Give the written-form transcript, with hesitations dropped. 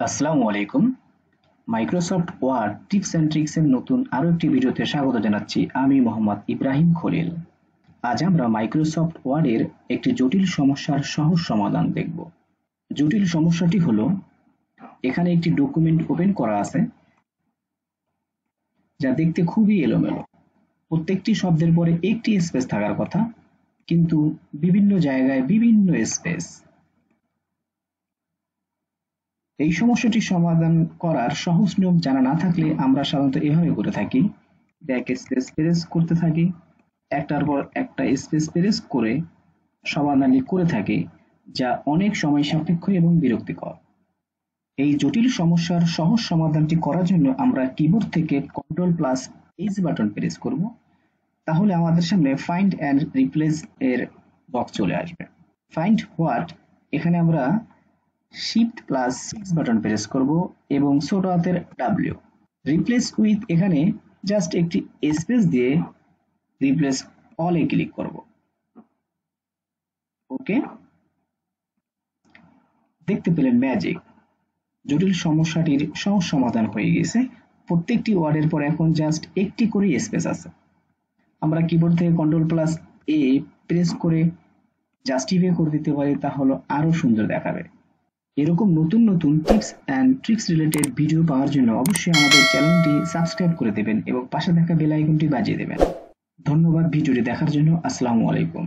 আসসালামু আলাইকুম। Microsoft Word tips and tricks এর নতুন আরো একটি ভিডিওতে স্বাগত জানাচ্ছি। আমি মোহাম্মদ ইব্রাহিম খলিল। আজ আমরা মাইক্রোসফট ওয়ার্ডের একটি জটিল সমস্যার সহজ সমাধান দেখব। জটিল সমস্যাটি হলো, এখানে একটি ডকুমেন্ট ওপেন করা আছে যা দেখতে খুবই এলোমেলো। প্রত্যেকটি শব্দের পরে একটি স্পেস থাকার কথা, কিন্তু বিভিন্ন জায়গায় বিভিন্ন স্পেস। এই সমস্যাটি সমাধান করার সহজ নিয়ম জানা না থাকলে আমরা সাধারণত এভাবে করে থাকি: ব্যাক স্পেস প্রেস করতে থাকি, একটার পর একটা স্পেস প্রেস করে সমাধানটি করে থাকি, যা অনেক সময় সাপেক্ষ এবং বিরক্তিকর। এই জটিল সমস্যার সহজ সমাধানটি করার জন্য আমরা কিবোর্ড থেকে Ctrl+H বাটন প্রেস করব। তাহলে আমাদের সামনে ফাইন্ড অ্যান্ড রিপ্লেস এর বক্স চলে আসবে। ফাইন্ড হোয়াট, এখানে আমরা Shift+6 বাটন প্রেস করব এবং ছোট হাতের W। রিপ্লেস উইথ, এখানে জাস্ট একটি স্পেস দিয়ে রিপ্লেস অল এ ক্লিক করব। ওকে, দেখতে পেলেন ম্যাজিক, জটিল সমস্যাটির সহজ সমাধান হয়ে গেছে। প্রত্যেকটি ওয়ার্ডের পর এখন জাস্ট একটি করে স্পেস আছে। আমরা কিবোর্ড থেকে Ctrl+A প্রেস করে জাস্টিফাই করে দিতে পারি, তাহলে আরো সুন্দর দেখাবে। এরকম নতুন নতুন tips and tricks related video পাওয়ার জন্য অবশ্যই আমাদের চ্যানেলটি সাবস্ক্রাইব করে দেবেন এবং পাশে থাকা বেল আইকনটি বাজিয়ে দেবেন। ধন্যবাদ ভিডিওটি দেখার জন্য। আসসালামু আলাইকুম।